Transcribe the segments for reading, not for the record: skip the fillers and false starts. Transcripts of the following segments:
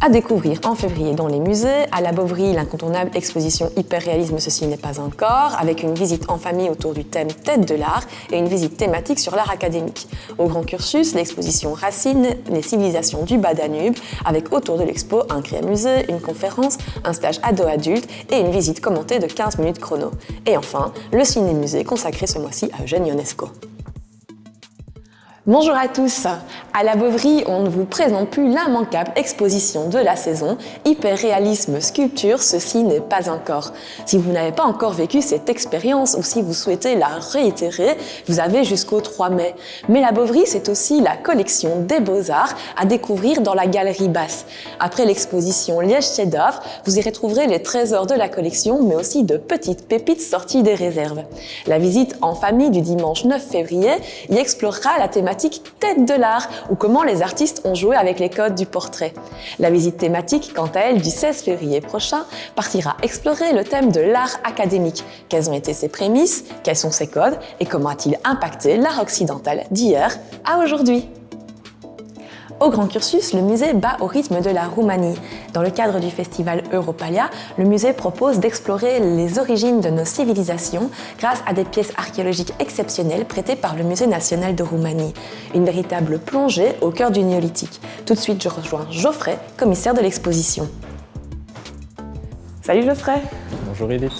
À découvrir en février dans les musées, à la Bovary, l'incontournable exposition Hyperréalisme, ceci n'est pas encore, avec une visite en famille autour du thème Tête de l'art et une visite thématique sur l'art académique. Au Grand Cursus, l'exposition Racine, les civilisations du Bas-Danube, avec autour de l'expo un créamusée, une conférence, un stage ado-adulte et une visite commentée de 15 minutes chrono. Et enfin, le ciné-musée consacré ce mois-ci à Eugène Ionesco. Bonjour à tous. À la Bovary, on ne vous présente plus l'immanquable exposition de la saison, Hyperréalisme Sculpture, ceci n'est pas encore. Si vous n'avez pas encore vécu cette expérience ou si vous souhaitez la réitérer, vous avez jusqu'au 3 mai. Mais la Bovary, c'est aussi la collection des Beaux-Arts à découvrir dans la galerie basse. Après l'exposition Liège chef-d'œuvre, vous y retrouverez les trésors de la collection, mais aussi de petites pépites sorties des réserves. La visite en famille du dimanche 9 février y explorera la thématique Tête de l'art ou comment les artistes ont joué avec les codes du portrait. La visite thématique, quant à elle, du 16 février prochain, partira explorer le thème de l'art académique. Quelles ont été ses prémices, quels sont ses codes et comment a-t-il impacté l'art occidental d'hier à aujourd'hui? Au Grand Cursus, le musée bat au rythme de la Roumanie. Dans le cadre du festival Europalia, le musée propose d'explorer les origines de nos civilisations grâce à des pièces archéologiques exceptionnelles prêtées par le Musée national de Roumanie. Une véritable plongée au cœur du néolithique. Tout de suite, je rejoins Geoffrey, commissaire de l'exposition. Salut Geoffrey. Bonjour Edith.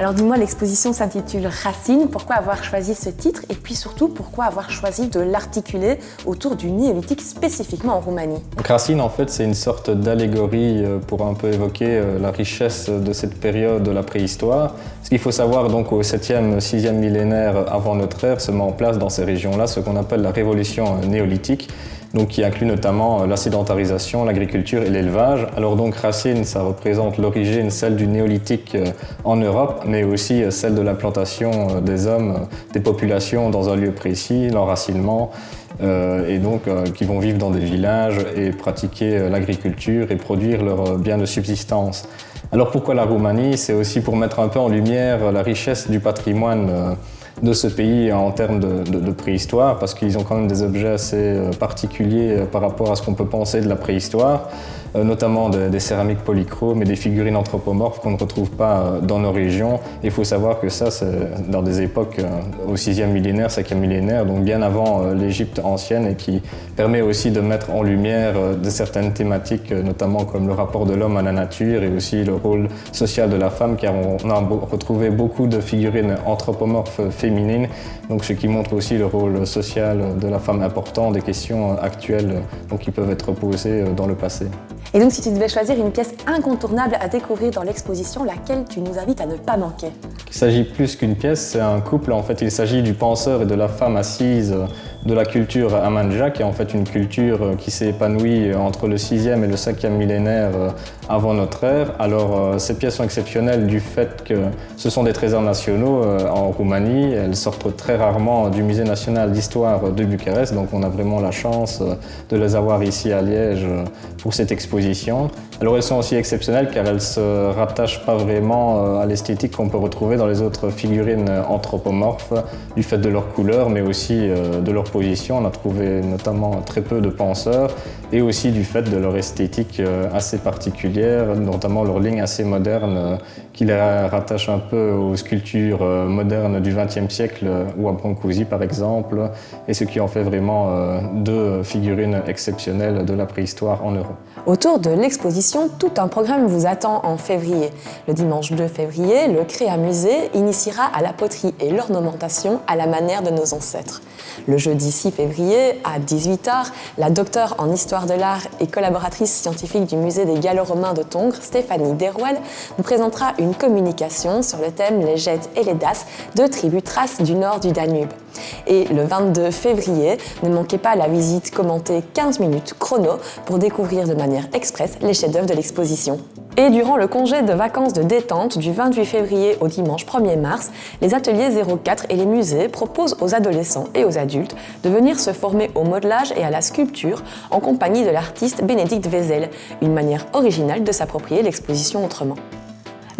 Alors dis-moi, l'exposition s'intitule Racine. Pourquoi avoir choisi ce titre et puis surtout pourquoi avoir choisi de l'articuler autour du néolithique spécifiquement en Roumanie? Donc Racine, en fait, c'est une sorte d'allégorie pour un peu évoquer la richesse de cette période de la préhistoire. Ce qu'il faut savoir, donc au 7e, 6e millénaire avant notre ère, se met en place dans ces régions-là ce qu'on appelle la révolution néolithique. Donc, qui inclut notamment la sédentarisation, l'agriculture et l'élevage. Alors donc Racine, ça représente l'origine, celle du néolithique en Europe, mais aussi celle de l'implantation des hommes, des populations dans un lieu précis, l'enracinement, et donc qui vont vivre dans des villages et pratiquer l'agriculture et produire leurs biens de subsistance. Alors pourquoi la Roumanie? C'est aussi pour mettre un peu en lumière la richesse du patrimoine de ce pays en termes de préhistoire, parce qu'ils ont quand même des objets assez particuliers par rapport à ce qu'on peut penser de la préhistoire, notamment des céramiques polychromes et des figurines anthropomorphes qu'on ne retrouve pas dans nos régions. Il faut savoir que ça, c'est dans des époques au 6e millénaire, 5e millénaire, donc bien avant l'Égypte ancienne, et qui permet aussi de mettre en lumière de certaines thématiques, notamment comme le rapport de l'homme à la nature et aussi le rôle social de la femme, car on a retrouvé beaucoup de figurines anthropomorphes féminines, donc ce qui montre aussi le rôle social de la femme important, des questions actuelles donc, qui peuvent être posées dans le passé. Et donc si tu devais choisir une pièce incontournable à découvrir dans l'exposition, laquelle tu nous invites à ne pas manquer? Il s'agit plus qu'une pièce, c'est un couple. En fait, il s'agit du penseur et de la femme assise de la culture Amanja, qui est en fait une culture qui s'est épanouie entre le 6e et le 5e millénaire avant notre ère. Alors, ces pièces sont exceptionnelles du fait que ce sont des trésors nationaux en Roumanie. Elles sortent très rarement du Musée national d'histoire de Bucarest, donc on a vraiment la chance de les avoir ici à Liège pour cette exposition. Alors, elles sont aussi exceptionnelles car elles ne se rattachent pas vraiment à l'esthétique qu'on peut retrouver dans les autres figurines anthropomorphes, du fait de leur couleur, mais aussi de leur position. On a trouvé notamment très peu de penseurs, et aussi du fait de leur esthétique assez particulière, notamment leur ligne assez moderne qui les rattache un peu aux sculptures modernes du XXe siècle ou à Brancusi par exemple, et ce qui en fait vraiment deux figurines exceptionnelles de la préhistoire en Europe. Autour de l'exposition, tout un programme vous attend en février. Le dimanche 2 février, le Créamusée initiera à la poterie et l'ornementation à la manière de nos ancêtres. Le jeudi 6 février, à 18h, la docteure en histoire de l'art et collaboratrice scientifique du musée des Gallo-Romains de Tongres, Stéphanie Derouel, nous présentera une communication sur le thème Les Gètes et les Daces, deux tribus thraces du nord du Danube. Et le 22 février, ne manquez pas la visite commentée 15 minutes chrono pour découvrir de manière express les chefs-d'œuvre de l'exposition. Et durant le congé de vacances de détente du 28 février au dimanche 1er mars, les ateliers 04 et les musées proposent aux adolescents et aux adultes de venir se former au modelage et à la sculpture en compagnie de l'artiste Bénédicte Vézel, une manière originale de s'approprier l'exposition autrement.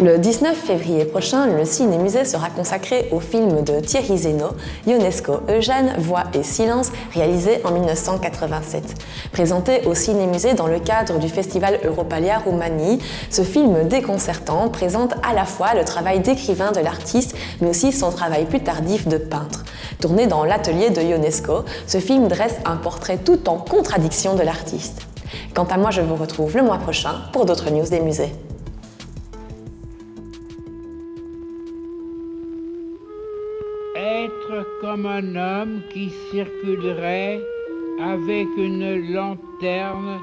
Le 19 février prochain, le Ciné-Musée sera consacré au film de Thierry Zénaud, Ionesco, Eugène, Voix et Silence, réalisé en 1987. Présenté au Ciné-Musée dans le cadre du festival Europalia Roumanie, ce film déconcertant présente à la fois le travail d'écrivain de l'artiste, mais aussi son travail plus tardif de peintre. Tourné dans l'atelier de Ionesco, ce film dresse un portrait tout en contradiction de l'artiste. Quant à moi, je vous retrouve le mois prochain pour d'autres news des musées. Être comme un homme qui circulerait avec une lanterne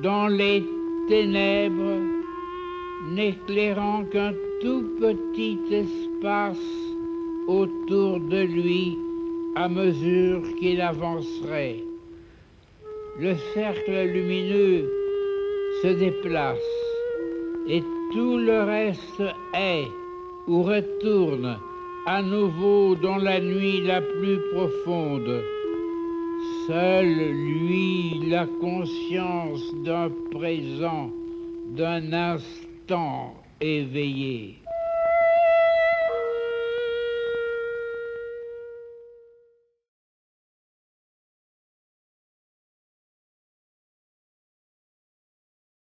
dans les ténèbres, n'éclairant qu'un tout petit espace autour de lui à mesure qu'il avancerait. Le cercle lumineux se déplace et tout le reste est ou retourne à nouveau dans la nuit la plus profonde. Seul lui la conscience d'un présent, d'un instant éveillé.